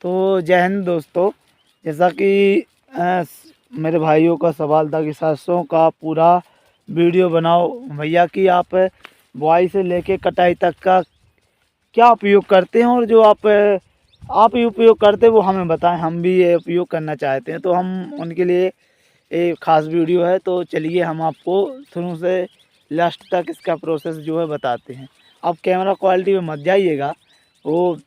तो जय हिंद दोस्तों। जैसा कि मेरे भाइयों का सवाल था कि सरसों का पूरा वीडियो बनाओ भैया कि आप बुआई से लेके कटाई तक का क्या उपयोग करते हैं, और जो आप ये उपयोग करते हैं वो हमें बताएं, हम भी ये उपयोग करना चाहते हैं। तो हम उनके लिए एक ख़ास वीडियो है। तो चलिए हम आपको शुरू से लास्ट तक इसका प्रोसेस जो है बताते हैं। आप कैमरा क्वालिटी में मत जाइएगा, वो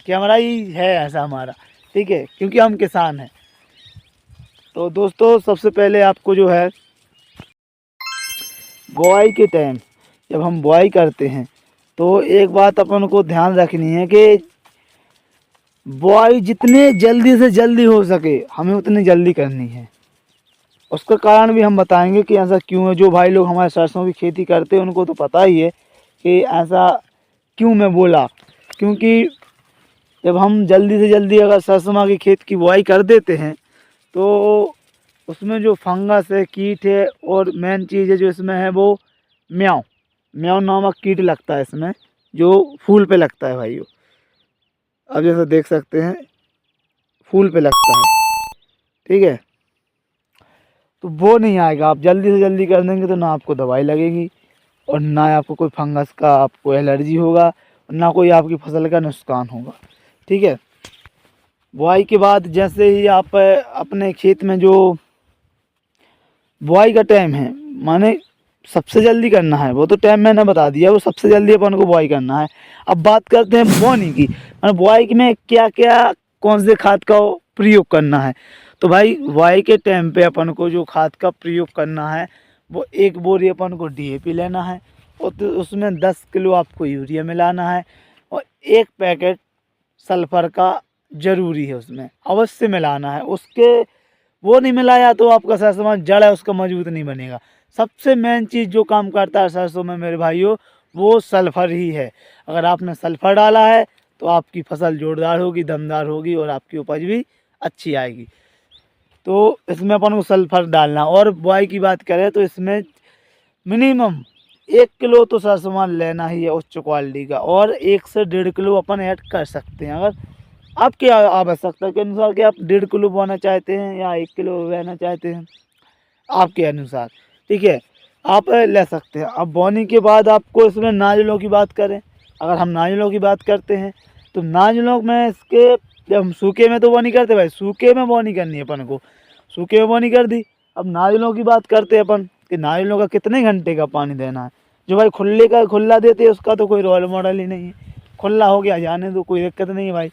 कैमरा ही है ऐसा हमारा, ठीक है, क्योंकि हम किसान हैं। तो दोस्तों सबसे पहले आपको जो है बुआई के टाइम जब हम बुआई करते हैं तो एक बात अपन को ध्यान रखनी है कि बुआई जितने जल्दी से जल्दी हो सके हमें उतनी जल्दी करनी है। उसका कारण भी हम बताएंगे कि ऐसा क्यों है। जो भाई लोग हमारे सरसों की खेती करते हैं उनको तो पता ही है कि ऐसा क्यों मैं बोला, क्योंकि जब हम जल्दी से जल्दी अगर सरसों की खेत की बुआई कर देते हैं तो उसमें जो फंगस है, कीट है, और मेन चीज़ है जो इसमें है वो म्याऊं म्याऊं नामक कीट लगता है इसमें, जो फूल पे लगता है भाइयों। अब जैसा देख सकते हैं फूल पे लगता है, ठीक है। तो वो नहीं आएगा। आप जल्दी से जल्दी कर देंगे तो ना आपको दवाई लगेगी और ना आपको कोई फंगस का आपको एलर्जी होगा और ना कोई आपकी फसल का नुकसान होगा, ठीक है। बुआई के बाद जैसे ही आप अपने खेत में जो बुआई का टाइम है, माने सबसे जल्दी करना है, वो तो टाइम मैंने बता दिया, वो सबसे जल्दी अपन को बुआई करना है। अब बात करते हैं बोनी की, माने बुआई में क्या क्या कौन से खाद का प्रयोग करना है। तो भाई बुआई के टाइम पे अपन को जो खाद का प्रयोग करना है वो एक बोरी अपन को डीएपी लेना है, और तो उसमें 10 किलो आपको यूरिया मिलाना है, और एक पैकेट सल्फ़र का ज़रूरी है, उसमें अवश्य मिलाना है। उसके वो नहीं मिलाया तो आपका सरसों जड़ है उसका मजबूत नहीं बनेगा। सबसे मेन चीज़ जो काम करता है सरसों में मेरे भाइयों वो सल्फ़र ही है। अगर आपने सल्फ़र डाला है तो आपकी फसल जोरदार होगी, दमदार होगी और आपकी उपज भी अच्छी आएगी। तो इसमें अपन को सल्फ़र डालना। और बुआई की बात करें तो इसमें मिनिमम 1 किलो तो सरसों लेना ही है उच्च क्वालिटी का, और 1 से 1.5 किलो अपन ऐड कर सकते हैं अगर आपकी आवश्यकता के अनुसार कि आप 1.5 किलो बोना चाहते हैं या 1 किलो रहना चाहते हैं, आपके अनुसार, ठीक है, आप ले सकते हैं। अब बोनी के बाद आपको इसमें नाजलों की बात करें, अगर हम नाजलों की बात करते हैं तो नाजलों में इसके जब हम सूखे में तो बोनी करते भाई, सूखे में बोनी करनी है अपन को, सूखे में बोनी कर दी। अब नाजलों की बात करते हैं अपन कि नाजलों का कितने घंटे का पानी देना है। जो भाई खुले का खुला देते हैं उसका तो कोई रोल मॉडल ही नहीं है, खुला हो गया जाने तो कोई दिक्कत नहीं है भाई,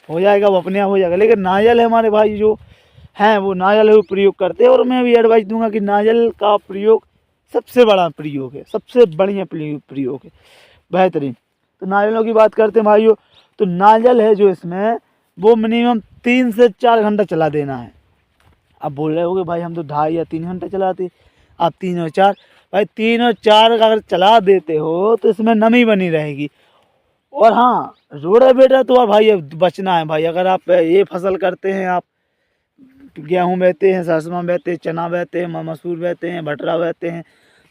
हो जाएगा वो अपने आप हो जाएगा। लेकिन नारियल है हमारे भाई जो हैं वो नारियल वो प्रयोग करते हैं, और मैं भी एडवाइस दूंगा कि नारियल का प्रयोग सबसे बड़ा प्रयोग है, सबसे बढ़िया प्रयोग है, बेहतरीन। तो नारियलों की बात करते हैं भाइयों, तो नारियल है जो इसमें वो मिनिमम 3 से 4 घंटा चला देना है। आप बोल रहे होगे भाई हम तो 2.5 या 3 घंटे चलाते, आप 3 और 4, भाई 3 और 4 अगर चला देते हो तो इसमें नमी बनी रहेगी। और हाँ, रोटावेटर तो भाई अब बचना है भाई। अगर आप ये फसल करते हैं, आप गेहूँ बोते हैं, सरसों बोते हैं, चना बोते हैं, मसूर बोते हैं, बटरा बोते हैं,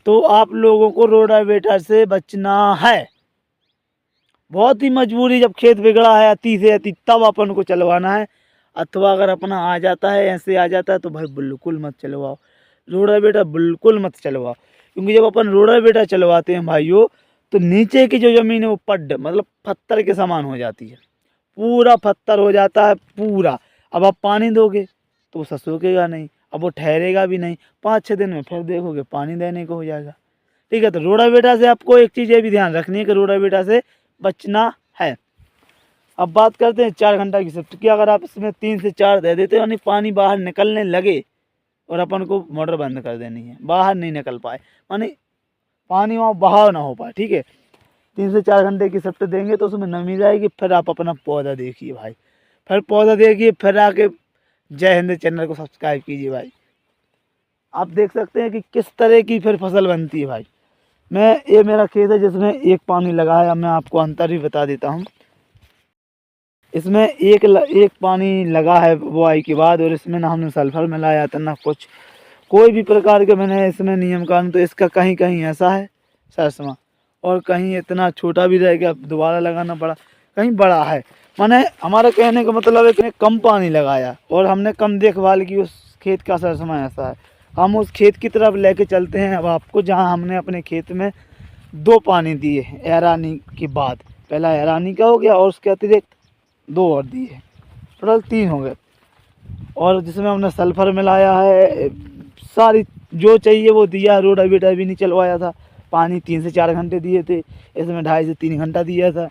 तो आप लोगों को रोटावेटर से बचना है। बहुत ही मजबूरी जब खेत बिगड़ा है अति से अति तब अपन को चलवाना है, अथवा अगर अपना आ जाता है ऐसे आ जाता है तो भाई बिल्कुल मत चलवाओ, रोटावेटर बिल्कुल मत चलवाओ। क्योंकि जब अपन रोटावेटर चलवाते हैं भाइयों तो नीचे की जो ज़मीन है वो पड्ड मतलब पत्थर के समान हो जाती है, पूरा पत्थर हो जाता है पूरा। अब आप पानी दोगे तो वो सूखेगा नहीं, अब वो ठहरेगा भी नहीं, 5-6 दिन में फिर देखोगे पानी देने को हो जाएगा, ठीक है। तो रोटावेटर से आपको एक चीज़ ये भी ध्यान रखनी है कि रोटावेटर से बचना है। अब बात करते हैं 4 घंटा की शिफ्ट की। अगर आप इसमें 3 से 4 दे देते हो यानी पानी बाहर निकलने लगे और अपन को मोटर बंद कर देनी है, बाहर नहीं निकल पाए, मानी पानी वहाँ बहाव ना हो पाए, ठीक है। 3 से 4 घंटे की शिफ्ट देंगे तो उसमें नमी जाएगी। फिर आप अपना पौधा देखिए भाई, फिर पौधा देखिए, फिर आके जय हिंद चैनल को सब्सक्राइब कीजिए भाई। आप देख सकते हैं कि किस तरह की फिर फसल बनती है भाई। ये मेरा खेत है जिसमें एक पानी लगा है, अब मैं आपको अंतर भी बता देता हूँ। इसमें एक पानी लगा है बुआई के बाद, और इसमें ना हमने सल्फर मिलाया था ना कुछ, कोई भी प्रकार के मैंने इसमें नियम कानून। तो इसका कहीं कहीं ऐसा है सरसों, और कहीं इतना छोटा भी रह गया दोबारा लगाना पड़ा, कहीं बड़ा है। माने हमारा कहने का मतलब है कि कम पानी लगाया और हमने कम देखभाल की उस खेत का असर समय ऐसा है। हम उस खेत की तरफ लेके चलते हैं अब आपको, जहाँ हमने अपने खेत में 2 पानी दिए हैं एरानी के बाद। पहला एरानी का हो गया और उसके अतिरिक्त 2 और दिए, टोटल 3 हो गए। और जिसमें हमने सल्फ़र मिलाया है, सारी जो चाहिए वो दिया। रोडा बेटा भी नहीं चलवाया था, पानी 3 से 4 घंटे दिए थे, इसमें 2.5 से 3 घंटा दिया था।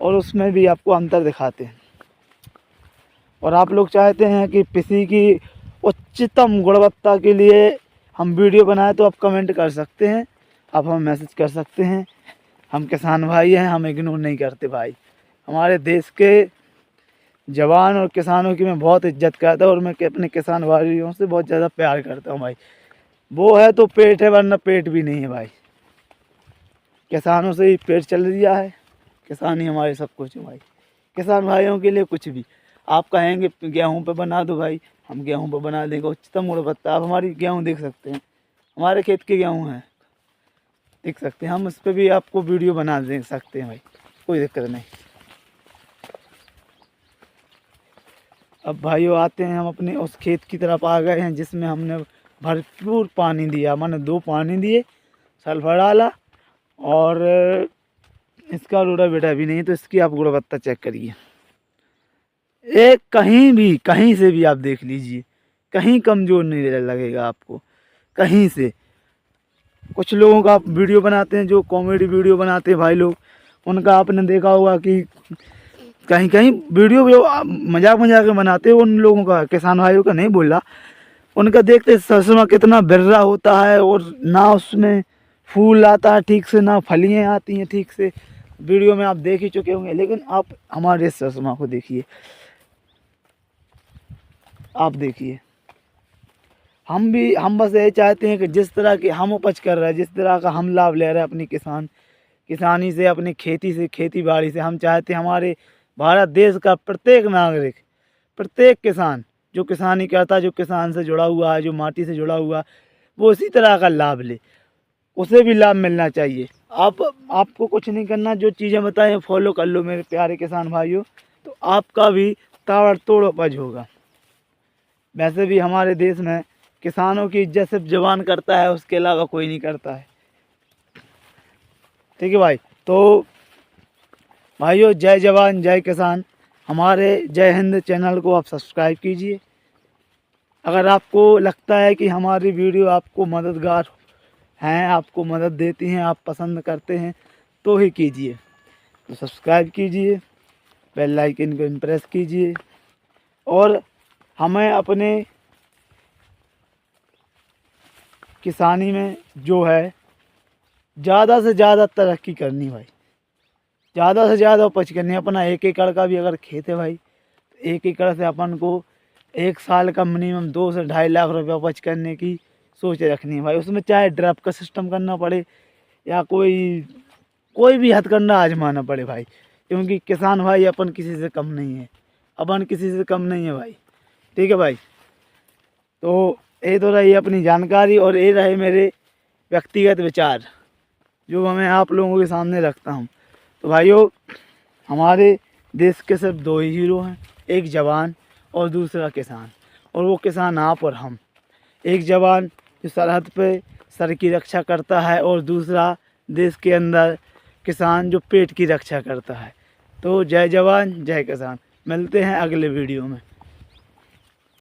और उसमें भी आपको अंतर दिखाते हैं। और आप लोग चाहते हैं कि कृषि की उच्चतम गुणवत्ता के लिए हम वीडियो बनाएं तो आप कमेंट कर सकते हैं, आप हमें मैसेज कर सकते हैं। हम किसान भाई हैं, हम इग्नोर नहीं करते भाई। हमारे देश के जवान और किसानों की मैं बहुत इज्जत करता हूँ और मैं अपने किसान भाइयों से बहुत ज़्यादा प्यार करता हूँ भाई। वो है तो पेट है, वरना पेट भी नहीं है भाई। किसानों से ही पेट चल दिया है, किसान ही हमारे सब कुछ है भाई। किसान भाइयों के लिए कुछ भी। आप कहेंगे गेहूं पे बना दो भाई, हम गेहूं पे बना देंगे उच्चतम गुणवत्ता। आप हमारी गेहूं देख सकते हैं, हमारे खेत के गेहूं हैं, देख सकते हैं। हम उस पर भी आपको वीडियो बना दे सकते हैं भाई, कोई दिक्कत नहीं। अब भाइयों आते हैं, हम अपने उस खेत की तरफ आ गए हैं जिसमें हमने भरपूर पानी दिया। मैंने 2 पानी दिए, सल्फर डाला और इसका रोड़ा बेटा भी नहीं। तो इसकी आप गुणवत्ता चेक करिए, एक कहीं भी कहीं से भी आप देख लीजिए, कहीं कमज़ोर नहीं लगेगा आपको कहीं से। कुछ लोगों का आप वीडियो बनाते हैं जो कॉमेडी वीडियो बनाते हैं भाई लोग, उनका आपने देखा होगा कि कहीं कहीं वीडियो जो मजाक में बनाते हैं, उन लोगों का, किसान भाइयों का नहीं बोल रहा, उनका देखते सरसों कितना बिर्रा होता है और ना उसमें फूल आता है ठीक से, ना फलियाँ आती हैं ठीक से। वीडियो में आप देख ही चुके होंगे, लेकिन आप हमारे सरसों को देखिए, आप देखिए। हम बस यही चाहते हैं कि जिस तरह की हम उपज कर रहे हैं, जिस तरह का हम लाभ ले रहे हैं अपनी किसानी से, अपनी खेती से, खेती बाड़ी से, हम चाहते हैं हमारे भारत देश का प्रत्येक नागरिक, प्रत्येक किसान जो किसानी करता है, जो किसान से जुड़ा हुआ है, जो माटी से जुड़ा हुआ है, वो इसी तरह का लाभ ले, उसे भी लाभ मिलना चाहिए। आपको कुछ नहीं करना, जो चीज़ें बताएं फॉलो कर लो मेरे प्यारे किसान भाइयों, तो आपका भी ताबड़तोड़ उपज होगा। वैसे भी हमारे देश में किसानों की इज्जत सिर्फ जवान करता है, उसके अलावा कोई नहीं करता है। ठीक है भाई। तो भाइयों, जय जवान जय किसान। हमारे जय हिंद चैनल को आप सब्सक्राइब कीजिए। अगर आपको लगता है कि हमारी वीडियो आपको मददगार हैं, आपको मदद देती हैं, आप पसंद करते हैं, तो ही कीजिए। तो सब्सक्राइब कीजिए, बेल आइकन को प्रेस कीजिए और हमें अपने किसानी में जो है ज़्यादा से ज़्यादा तरक्की करनी भाई, ज़्यादा से ज़्यादा उपज करनी है। अपना 1 एकड़ का भी अगर खेत है भाई, तो 1 एकड़ से अपन को 1 साल का मिनिमम 2 से 2.5 लाख रुपये उपज करने की सोच रखनी है भाई। उसमें चाहे ड्रिप का सिस्टम करना पड़े या कोई भी हथकंडा आजमाना पड़े भाई, क्योंकि किसान भाई अपन किसी से कम नहीं है, अपन किसी से कम नहीं है भाई। ठीक है भाई। तो ये तो रही अपनी जानकारी और ये रहे मेरे व्यक्तिगत विचार जो मैं आप लोगों के सामने रखता हूँ। तो भाइयों, हमारे देश के सिर्फ 2 ही हीरो हैं, एक जवान और दूसरा किसान। और वो किसान आप और हम। एक जवान जो सरहद पे सर की रक्षा करता है और दूसरा देश के अंदर किसान जो पेट की रक्षा करता है। तो जय जवान जय किसान। मिलते हैं अगले वीडियो में।